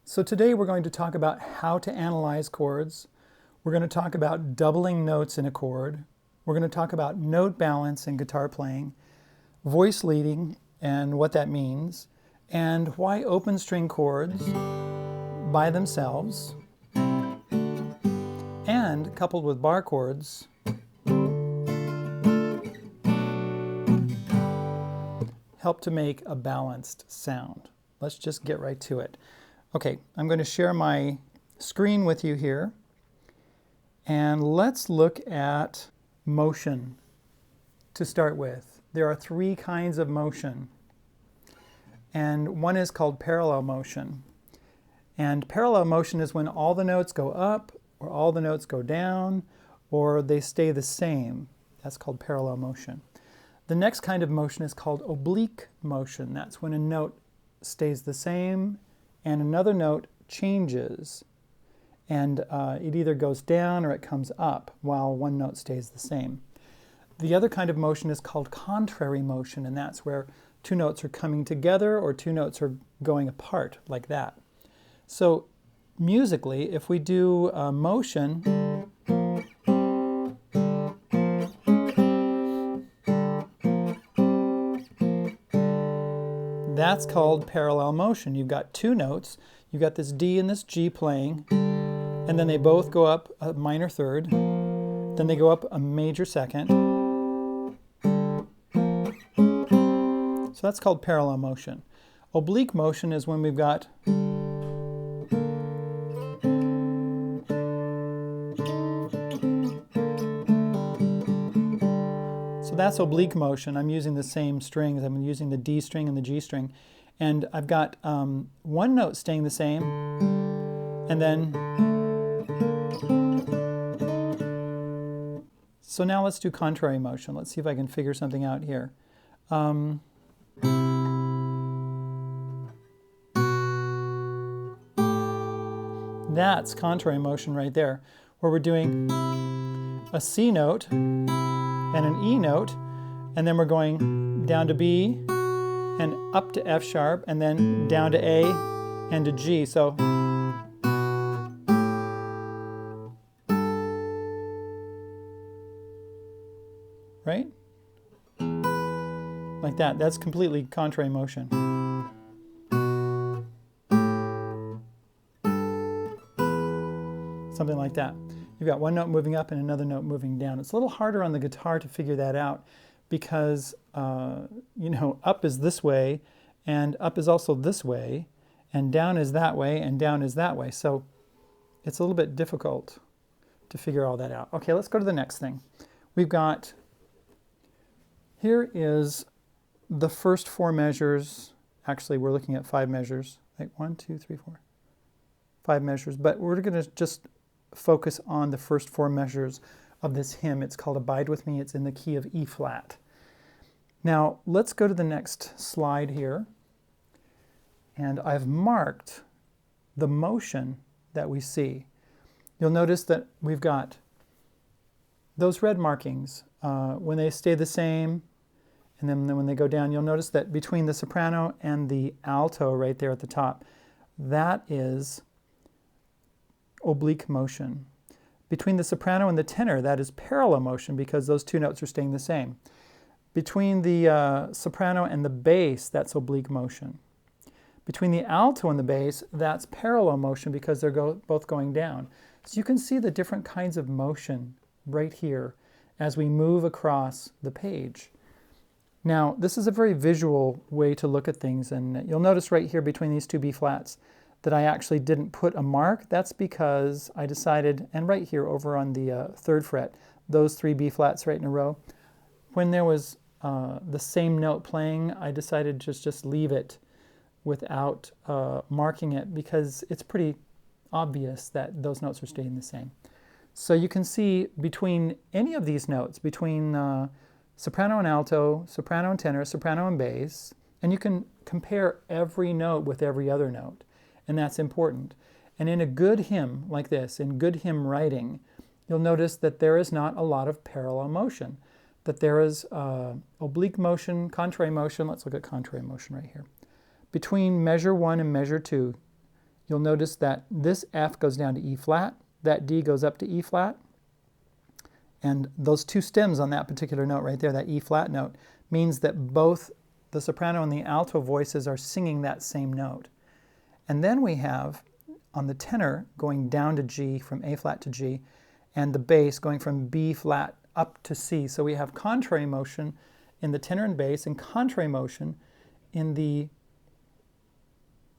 So today we're going to talk about how to analyze chords. We're going to talk about doubling notes in a chord. We're going to talk about note balance in guitar playing, voice leading and what that means, and why open string chords by themselves and coupled with bar chords help to make a balanced sound. Let's just get right to it. Okay, I'm going to share my screen with you here, and let's look at motion to start with. There are three kinds of motion, and one is called parallel motion. And parallel motion is when all the notes go up, or all the notes go down, or they stay the same. That's called parallel motion. The next kind of motion is called oblique motion. That's when a note stays the same and another note changes, and it either goes down or it comes up while one note stays the same. The other kind of motion is called contrary motion, and that's where two notes are coming together or two notes are going apart, like that. So musically, if we do motion, that's called parallel motion. You've got two notes, you've got this D and this G playing, and then they both go up a minor third, then they go up a major second. So that's called parallel motion. Oblique motion is when we've got that's oblique motion. I'm using the same strings. I'm using the D string and the G string. And I've got one note staying the same, and then... So now let's do contrary motion. Let's see if I can figure something out here. That's contrary motion right there, where we're doing a C note and an E note, and then we're going down to B and up to F sharp, and then down to A and to G. So right? Like that. That's completely contrary motion. Something like that. You've got one note moving up and another note moving down. It's a little harder on the guitar to figure that out because, up is this way, and up is also this way, and down is that way, and down is that way. So it's a little bit difficult to figure all that out. Okay, let's go to the next thing. We've got, here is the first four measures. Actually, we're looking at five measures. Like 1, 2, 3, 4. 5 measures, but we're going to just focus on the first four measures of this hymn. It's called Abide With Me. It's in the key of E flat. Now let's go to the next slide here, and I've marked the motion that we see. You'll notice that we've got those red markings when they stay the same, and then when they go down, you'll notice that between the soprano and the alto right there at the top, that is oblique motion. Between the soprano and the tenor, that is parallel motion because those two notes are staying the same. Between the soprano and the bass, that's oblique motion. Between the alto and the bass, that's parallel motion because they're both going down. So you can see the different kinds of motion right here as we move across the page. Now, this is a very visual way to look at things, and you'll notice right here between these two B flats that I actually didn't put a mark. That's because I decided, and right here over on the 3rd fret, those 3 B flats right in a row, when there was the same note playing, I decided to just leave it without marking it because it's pretty obvious that those notes are staying the same. So you can see between any of these notes, between soprano and alto, soprano and tenor, soprano and bass, and you can compare every note with every other note. And that's important. And in a good hymn like this, in good hymn writing, you'll notice that there is not a lot of parallel motion, that there is oblique motion, contrary motion. Let's look at contrary motion right here. Between measure 1 and measure 2, you'll notice that this F goes down to E flat, that D goes up to E flat, and those two stems on that particular note right there, that E flat note, means that both the soprano and the alto voices are singing that same note. And then we have, on the tenor, going down to G from A flat to G, and the bass going from B flat up to C. So we have contrary motion in the tenor and bass and contrary motion in the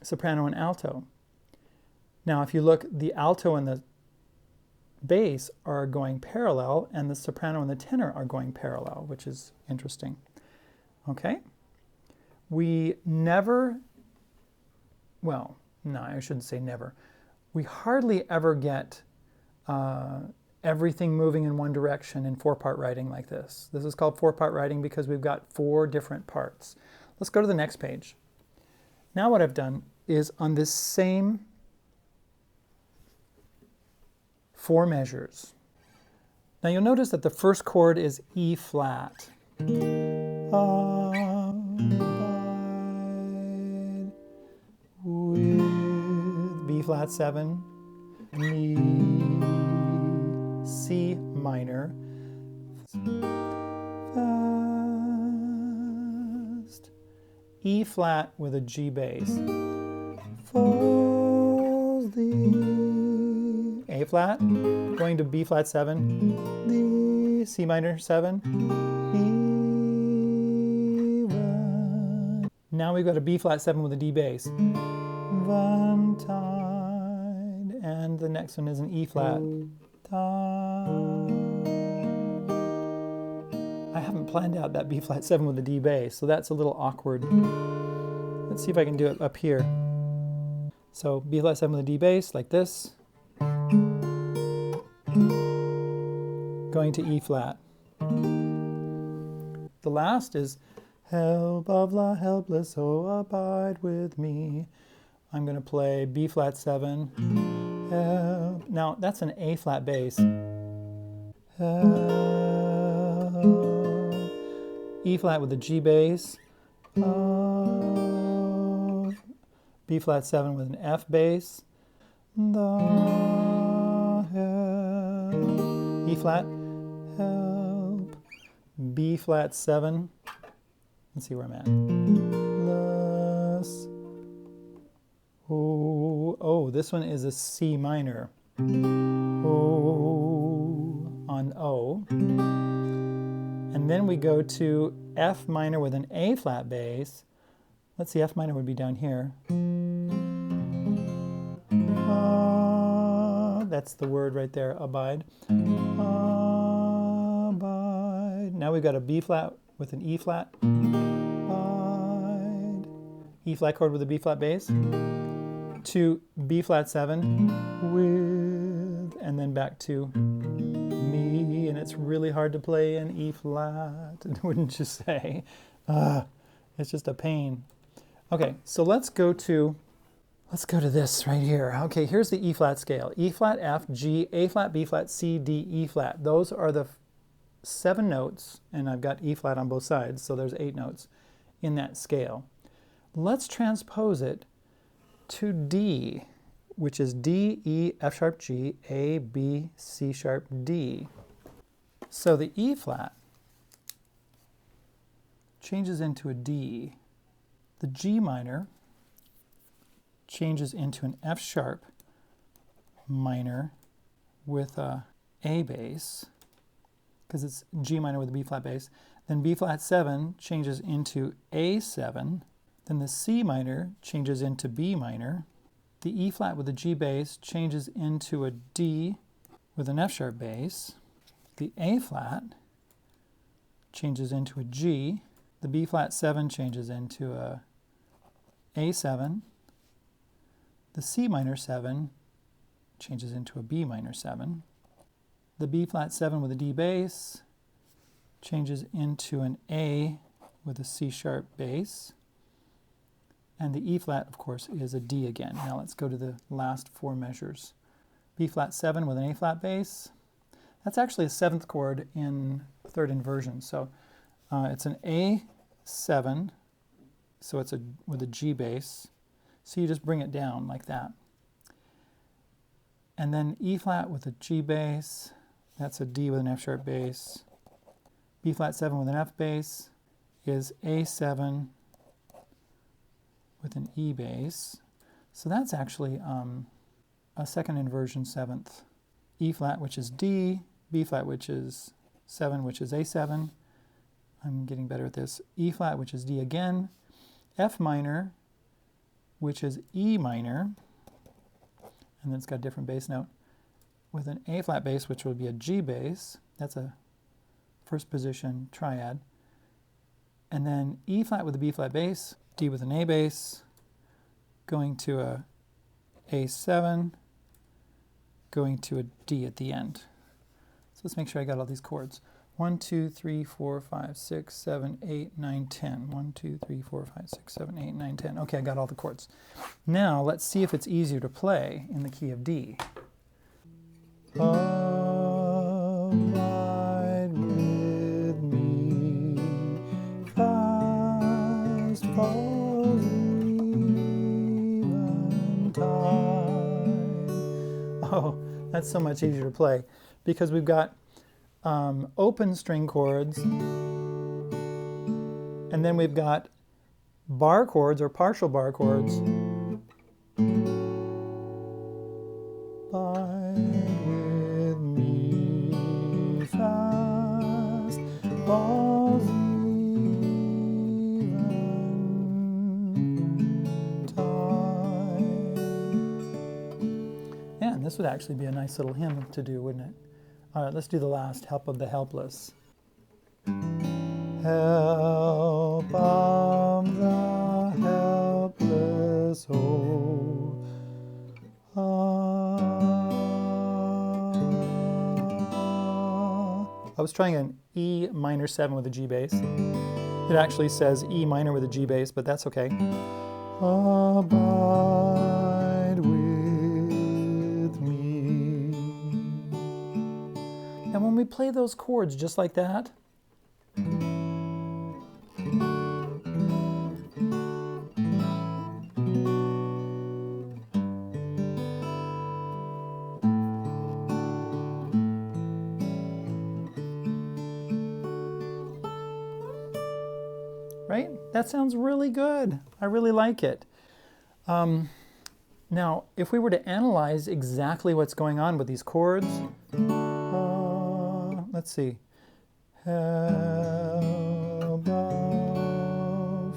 soprano and alto. Now if you look, the alto and the bass are going parallel and the soprano and the tenor are going parallel, which is interesting. Okay? We never, well, no, I shouldn't say never. We hardly ever get everything moving in one direction in four-part writing like this. This is called four-part writing because we've got four different parts. Let's go to the next page. Now what I've done is on this same four measures. Now you'll notice that the first chord is E flat. With B flat 7, Mi, C minor, fast, E flat with a G bass, falls the A flat, going to B flat 7, the C minor 7, E 1. Now we've got a B flat 7 with a D bass, one time, and the next one is an E flat. I haven't planned out that B flat 7 with a D bass, so that's a little awkward. Let's see if I can do it up here. So B flat 7 with a D bass, like this. Going to E flat. The last is help of the helpless, oh abide with me. I'm going to play B flat 7. Help. Now that's an A flat bass. Help. E flat with a G bass. Of. B flat 7 with an F bass. The help. E flat. Help. B flat 7. Let's see where I'm at. Oh, this one is a C minor. O on O. And then we go to F minor with an A flat bass. Let's see, F minor would be down here. That's the word right there, abide. Abide. Now we've got a B flat with an E flat. Abide. E flat chord with a B flat bass. To B flat 7 with, and then back to Mi, and it's really hard to play in E flat, wouldn't you say? It's just a pain. Okay, so let's go to this right here. Okay, here's the E flat scale. E flat, F, G, A flat, B flat, C, D, E flat. Those are the 7 notes, and I've got E flat on both sides, so there's 8 notes in that scale. Let's transpose it to D, which is D, E, F sharp, G, A, B, C sharp, D. So the E flat changes into a D. The G minor changes into an F sharp minor with a A bass, because it's G minor with a B flat bass. Then B flat 7 changes into A7. Then the C minor changes into B minor. The E flat with a G bass changes into a D with an F sharp bass. The A flat changes into a G. The B flat 7 changes into a A7. The C minor 7 changes into a B minor 7. The B flat 7 with a D bass changes into an A with a C sharp bass. And the E flat, of course, is a D again. Now let's go to the last 4 measures. B flat 7 with an A flat bass. That's actually a 7th chord in 3rd inversion. So it's an A7, so it's with a G bass. So you just bring it down like that. And then E flat with a G bass, that's a D with an F sharp bass. B flat 7 with an F bass is A7 with an E bass. So that's actually a second inversion 7th. E flat, which is D, B flat, which is 7, which is A7. I'm getting better at this. E flat, which is D again. F minor, which is E minor, and then it's got a different bass note, with an A flat bass, which would be a G bass. That's a first position triad. And then E flat with a B flat bass, D with an A bass, going to a A7, going to a D at the end. So let's make sure I got all these chords. 1, 2, 3, 4, 5, 6, 7, 8, 9, 10. 1, 2, 3, 4, 5, 6, 7, 8, 9, 10. Okay, I got all the chords. Now let's see if it's easier to play in the key of D. Abide with me, fast falls eventide. Oh, that's so much easier to play because we've got open string chords, and then we've got bar chords or partial bar chords. Abide with me, fast falls eventide. Yeah, and this would actually be a nice little hymn to do, wouldn't it? All right, let's do the last, Help of the Helpless. Help of the helpless, oh. I was trying an E minor 7 with a G bass. It actually says E minor with a G bass, but that's okay. Abide with me. And when we play those chords just like that, right? That sounds really good. I really like it. Now, if we were to analyze exactly what's going on with these chords, let's see. Hell above.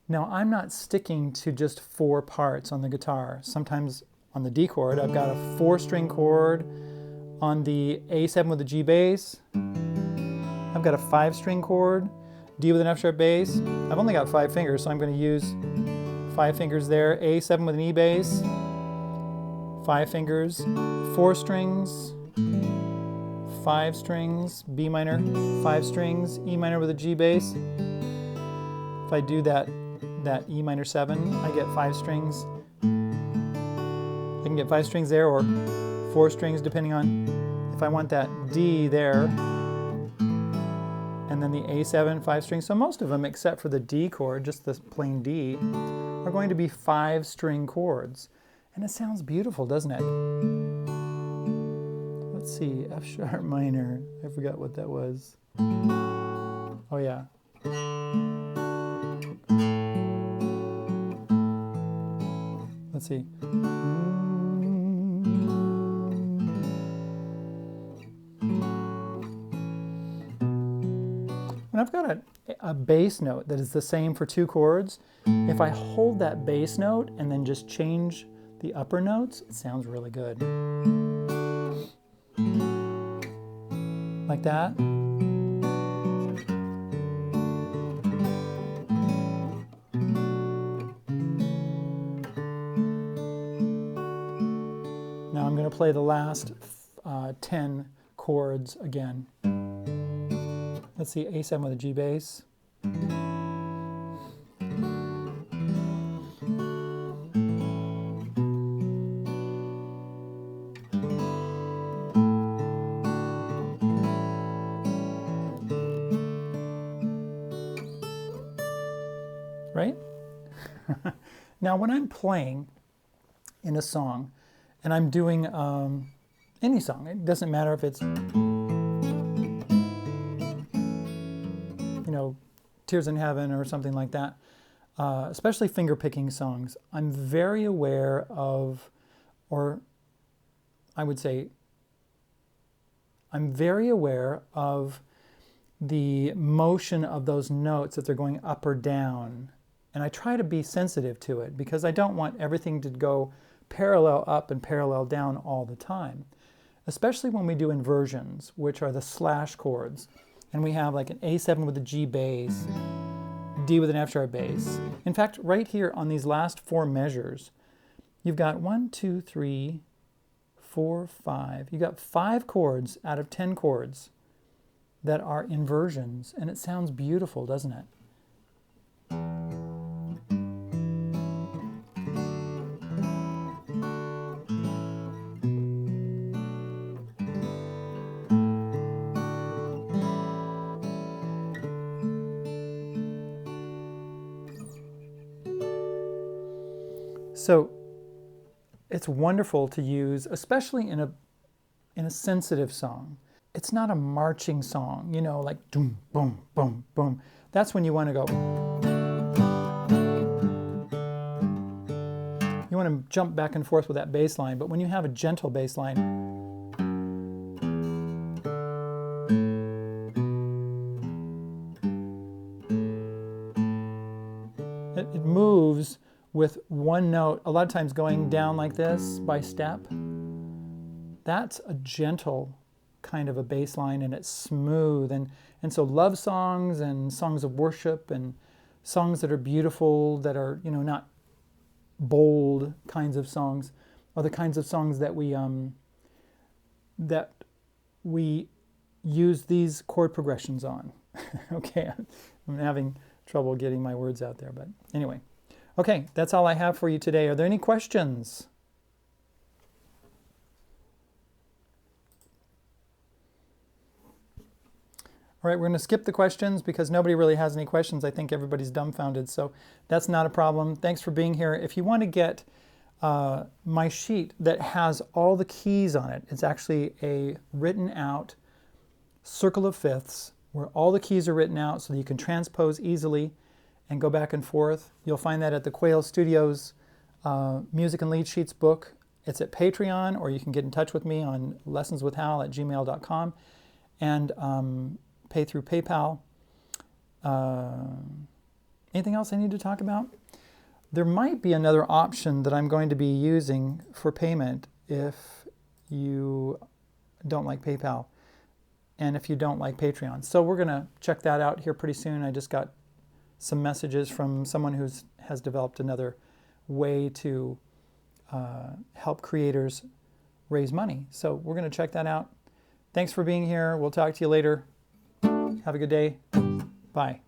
Now, I'm not sticking to just 4 parts on the guitar. Sometimes on the D chord, I've got a 4-string chord. On the A7 with the G bass, I've got a 5-string chord. D with an F sharp bass. I've only got 5 fingers, so I'm going to use 5 fingers there. A7 with an E bass, 5 fingers, 4 strings, 5 strings, B minor, 5 strings, E minor with a G bass. If I do that E minor 7, I get 5 strings. I can get 5 strings there or 4 strings depending on if I want that D there. And then the A7, 5 strings. So most of them, except for the D chord, just the plain D, are going to be 5-string chords. And it sounds beautiful, doesn't it? Let's see, F sharp minor. I forgot what that was. Oh yeah. Let's see. When I've got a bass note that is the same for 2 chords, if I hold that bass note and then just change the upper notes, it sounds really good. Like that. Now I'm going to play the last 10 chords again. Let's see, A7 with a G bass. Right? Now when I'm playing in a song and I'm doing any song. It doesn't matter if it's, Tears in Heaven or something like that. Especially finger-picking songs. I'm very aware of, or I would say, I'm very aware of the motion of those notes, that they're going up or down. And I try to be sensitive to it because I don't want everything to go parallel up and parallel down all the time. Especially when we do inversions, which are the slash chords. And we have like an A7 with a G bass, D with an F sharp bass. In fact, right here on these last 4 measures, you've got 1, 2, 3, 4, 5. You've got 5 chords out of 10 chords that are inversions, and it sounds beautiful, doesn't it? So it's wonderful to use, especially in a sensitive song. It's not a marching song, like doom, boom, boom, boom. That's when you want to go. You want to jump back and forth with that bass line, but when you have a gentle bass line, it moves with one note, a lot of times going down like this by step. That's a gentle kind of a bass line, and it's smooth. And so love songs and songs of worship and songs that are beautiful, that are, not bold kinds of songs, are the kinds of songs that we use these chord progressions on. Okay, I'm having trouble getting my words out there, but anyway. Okay, that's all I have for you today. Are there any questions? All right, we're going to skip the questions because nobody really has any questions. I think everybody's dumbfounded, so that's not a problem. Thanks for being here. If you want to get my sheet that has all the keys on it, it's actually a written out circle of fifths where all the keys are written out so that you can transpose easily and go back and forth. You'll find that at the Quail Studios Music and Lead Sheets book. It's at Patreon, or you can get in touch with me on lessonswithhal@gmail.com and pay through PayPal. Anything else I need to talk about? There might be another option that I'm going to be using for payment if you don't like PayPal and if you don't like Patreon. So we're going to check that out here pretty soon. I just got some messages from someone who has developed another way to help creators raise money. So we're going to check that out. Thanks for being here. We'll talk to you later. Have a good day. Bye.